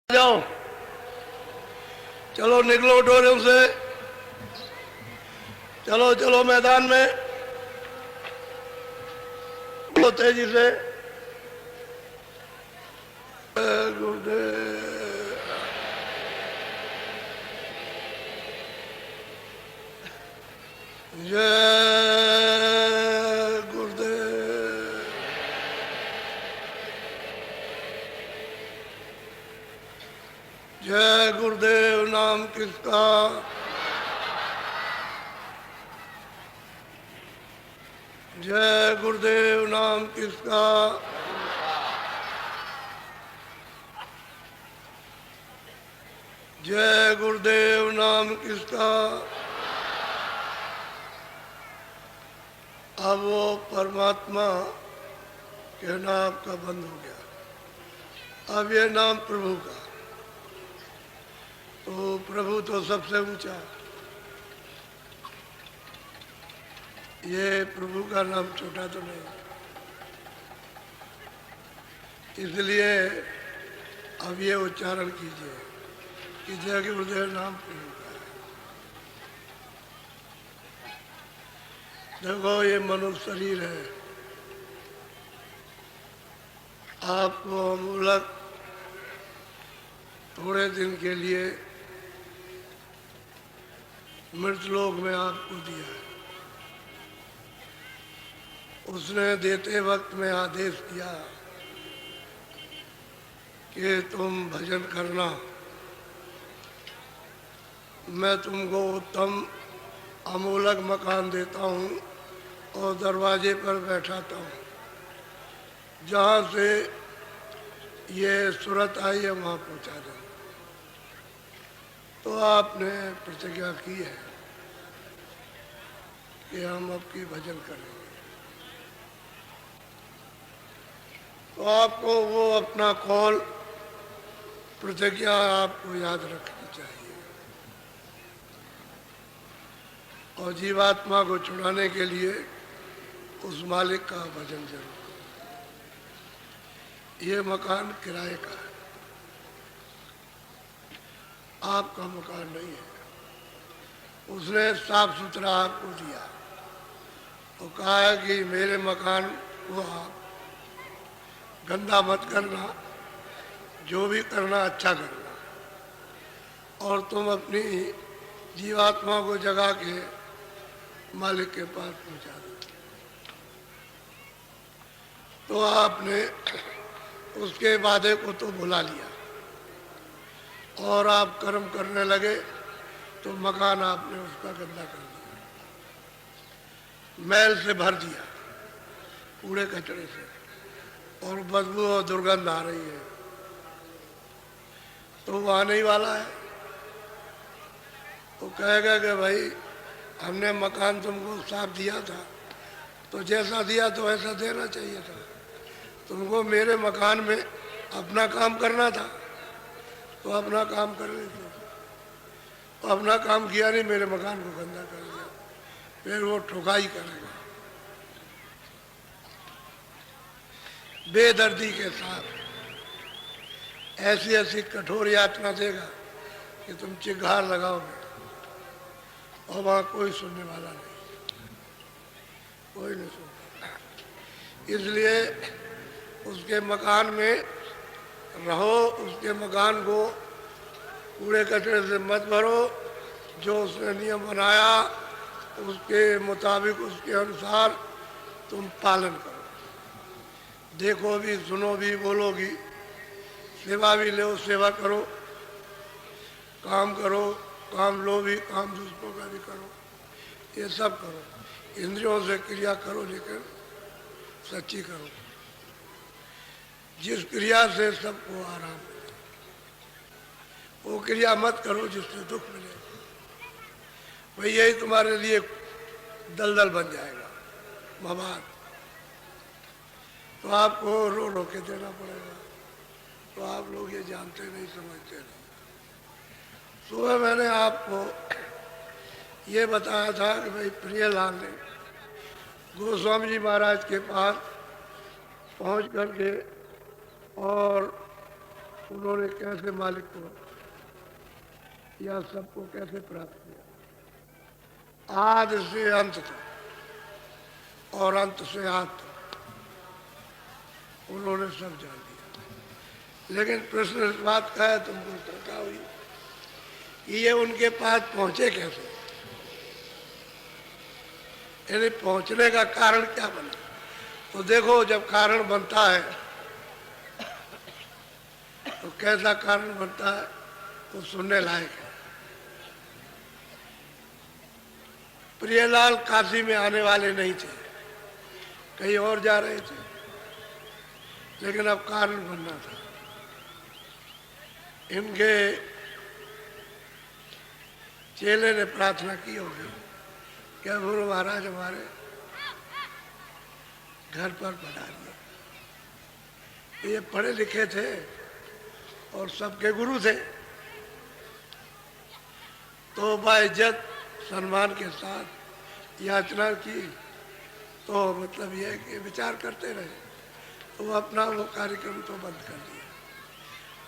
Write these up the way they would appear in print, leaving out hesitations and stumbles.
जाओ, चलो निकलो डोरियों से, चलो चलो मैदान में, बहुत तेजी से। जय गुरुदेव। जय गुरुदेव नाम किसका। जय गुरुदेव नाम किसका। जय गुरुदेव नाम किसका। अब वो परमात्मा के नाम का बंद हो गया, अब ये नाम प्रभु का। तो प्रभु तो सबसे ऊंचा, ये प्रभु का नाम छोटा तो नहीं। इसलिए अब ये उच्चारण कीजिए कि जय गुरुदेव नाम प्रभु का है। देखो ये मनुष्य शरीर है, आपको मूलक थोड़े दिन के लिए मृतलोक में आपको दिया है। उसने देते वक्त में आदेश दिया कि तुम भजन करना, मैं तुमको उत्तम अमूलक मकान देता हूँ और दरवाजे पर बैठाता हूँ। जहाँ से ये सूरत आई है वहाँ पहुँचा दें। तो आपने प्रतिज्ञा की है कि हम आपकी भजन करेंगे। तो आपको वो अपना कौल प्रतिज्ञा आपको याद रखनी चाहिए और जीवात्मा को छुड़ाने के लिए उस मालिक का भजन जरूर। ये मकान किराए का है, आपका मकान नहीं है। उसने साफ सुथरा आपको दिया और कहा है कि मेरे मकान को आप गंदा मत करना, जो भी करना अच्छा करना, और तुम अपनी जीवात्मा को जगा के मालिक के पास पहुंचा दो। तो आपने उसके वादे को तो भुला लिया और आप कर्म करने लगे, तो मकान आपने उसका गंदा कर दिया, मैल से भर दिया, कूड़े कचड़े से, और बदबू और दुर्गंध आ रही है। तो वो आने ही वाला है। तो कहेगा कि भाई हमने मकान तुमको साफ दिया था, तो जैसा दिया तो ऐसा देना चाहिए था। तुमको मेरे मकान में अपना काम करना था तो अपना काम कर लेते। तो अपना काम किया नहीं, मेरे मकान को गंदा कर दिया, फिर वो ठुकाई करेगा बेदर्दी के साथ। ऐसी ऐसी कठोर यातना देगा कि तुम चिघार लगाओगे और वहाँ कोई सुनने वाला नहीं, कोई नहीं सुनता। इसलिए उसके मकान में रहो, उसके मकान को कूड़े कचरे से मत भरो। जो उसने नियम बनाया उसके मुताबिक, उसके अनुसार तुम पालन करो। देखो भी, सुनो भी, बोलो भी, सेवा भी लो, सेवा करो, काम करो, काम लो भी, काम दूसरों का भी करो, ये सब करो। इंद्रियों से क्रिया करो लेकिन सच्ची करो, जिस क्रिया से सबको आराम मिले। वो क्रिया मत करो जिससे दुख मिले, भाई यही तुम्हारे लिए दलदल बन जाएगा मवाद। तो आपको रो रो के देना पड़ेगा। तो आप लोग ये जानते नहीं, समझते नहीं। सुबह मैंने आपको ये बताया था कि भाई प्रियलाल ने गोस्वामी जी महाराज के पास पहुंच करके और उन्होंने कैसे मालिक को या सबको कैसे प्राप्त किया, आदि से अंत तक और अंत से आद तक उन्होंने सब जान लिया। लेकिन प्रश्न इस बात का है, तुमको शंका हुई कि ये उनके पास पहुंचे कैसे, यानी पहुंचने का कारण क्या बना। तो देखो, जब कारण बनता है तो कैसा कारण बनता है तो सुनने लायक है। प्रियलाल काशी में आने वाले नहीं थे, कहीं और जा रहे थे, लेकिन अब कारण बनना था। इनके चेले ने प्रार्थना की होगी, क्या गुरु महाराज हमारे घर पर पधारिए। ये पढ़े लिखे थे और सबके गुरु थे, तो बाइज्जत सम्मान के साथ याचना की। तो मतलब यह है कि विचार करते रहे, तो अपना वो कार्यक्रम तो बंद कर दिया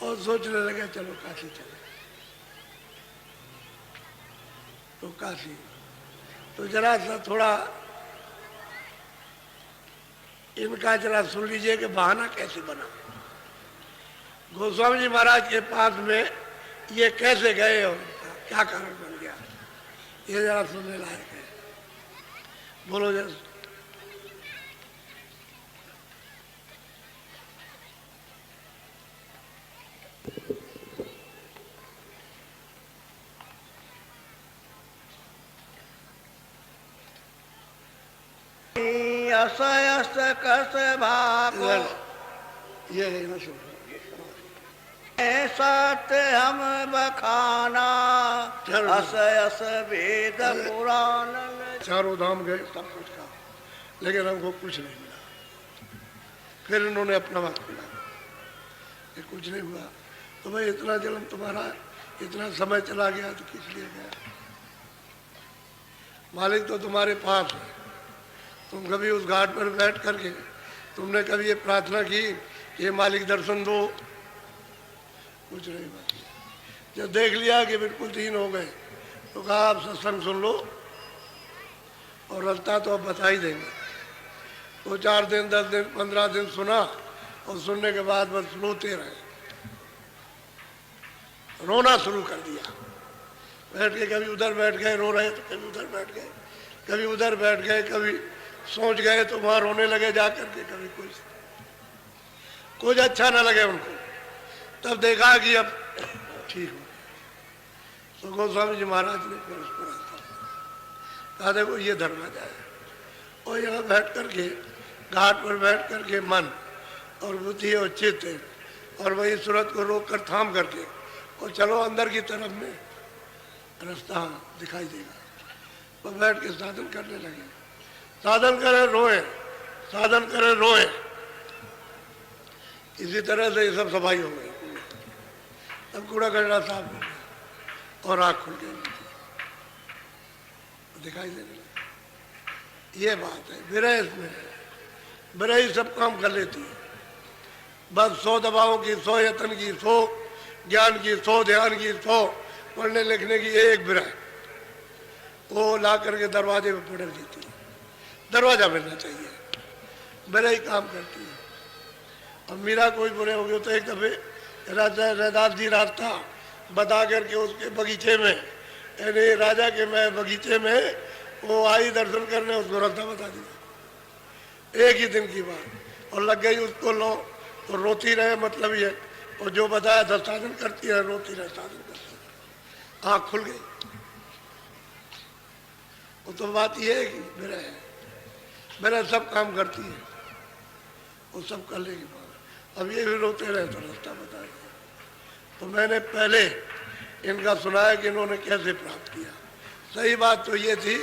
और सोचने लगे चलो काशी चले। तो काशी, तो जरा सा थोड़ा इनका जरा सुन लीजिए कि बहाना कैसे बना। गोस्वामी जी महाराज के पास में ये कैसे गए और क्या कारण बन गया, ये जरा सुनने लायक है। बोलो जरा। असयस कस भाको ये है ना, सुन सत्य हम बखाना, असयस वेद पुराण। चारों धाम गए, सब कुछ कहा, लेकिन हमको कुछ नहीं मिला। फिर इन्होंने अपना बात किया कि कुछ नहीं हुआ। तो भाई इतना जन्म तुम्हारा, इतना समय चला गया तो किस लिए गया। मालिक तो तुम्हारे पास है। तुम कभी उस घाट पर बैठ करके तुमने कभी ये प्रार्थना की कि मालिक दर्शन दो, कुछ नहीं बात। जब देख लिया कि बिल्कुल दीन हो गए तो कहा आप सत्संग सुन लो और रास्ता तो अब बता ही देंगे। तो 4 दिन 10 दिन 15 दिन सुना और सुनने के बाद बस रोते रहे, रोना शुरू कर दिया। बैठ के कभी उधर बैठ गए रो रहे, तो कभी उधर बैठ गए, कभी उधर बैठ गए, कभी सोच गए तो वहां रोने लगे जा करके, कभी कुछ अच्छा ना लगे उनको। तब देखा कि अब ठीक हो। तो गोस्वामी जी महाराज ने फिर उसको कहा देखो ये धर्मराजा है, और यहाँ बैठ करके घाट पर बैठ करके मन और बुद्धि और चित्त और वही सूरत को रोक कर थाम करके और चलो अंदर की तरफ में रास्ता दिखाई देगा। तो बैठ के साधन करने लगे। साधन करे रोए, साधन करे रोए। इसी तरह से ये सब सफाई हो गई। तब कूड़ा कचरा साफ हो गया और आँख खुल गई, दिखाई देने लगे। ये बात है विरह, इसमें विरह ही सब काम कर लेती है। बस 100 दवाओं की, 100 यत्न की, 100 ज्ञान की, 100 ध्यान की, 100 पढ़ने लिखने की, एक विरह वो ला करके दरवाजे पे पड़क देती है। दरवाजा मिलना चाहिए, विरह ही काम करती है। अब मीरा कोई बुरे हो गए तो एक दफे राजा रैदास जी रास्ता बता करके उसके बगीचे में, यानी राजा के मैं बगीचे में वो आई दर्शन करने, उसको रास्ता बता दिया। एक ही दिन की बात, और लग गई उसको लो तो रोती रहे, मतलब ये, और जो बताया था साधन करती है, रोती रहे साधन करती है। आँख खुल गई। वो तो बात ये है कि मेरा है, मेरा सब काम करती है, वो सब कर लेगी। अब ये भी रोते रहे तो रास्ता बता दिया। तो मैंने पहले इनका सुनाया कि इन्होंने कैसे प्राप्त किया। सही बात तो ये थी,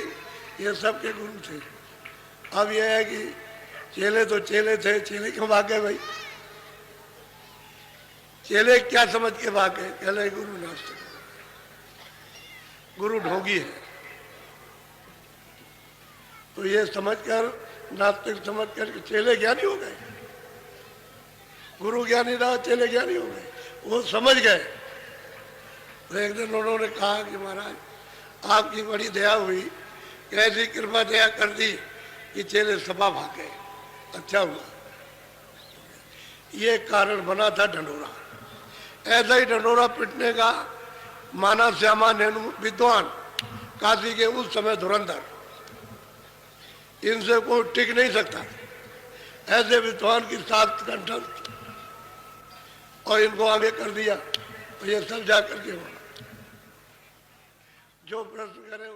ये सबके गुरु थे। अब ये है कि चेले तो चेले थे, चेले क्यों भाग गए भाई? चेले क्या समझ के भाग गए? कह रहे गुरु नास्तिक, गुरु ढोंगी है। तो ये समझकर, नास्तिक समझकर चेले ज्ञानी हो गए। गुरु ज्ञानी रहा, चेले ज्ञानी हो गए। वो समझ गए। तो एक दिन उन्होंने कहा कि महाराज आपकी बड़ी दया हुई, ऐसी कृपा दया कर दी कि चेले सभा भागे। अच्छा हुआ, ये कारण बना था ढंढोरा। ऐसा ही ढंढोरा पिटने का माना श्यामा नेहरू विद्वान, काशी के उस समय धुरंधर, इनसे कोई टिक नहीं सकता। ऐसे विद्वान की साथ कंठस्थ और इनको आगे कर दिया। तो ये सब जाकर के होना, जो प्रश्न करें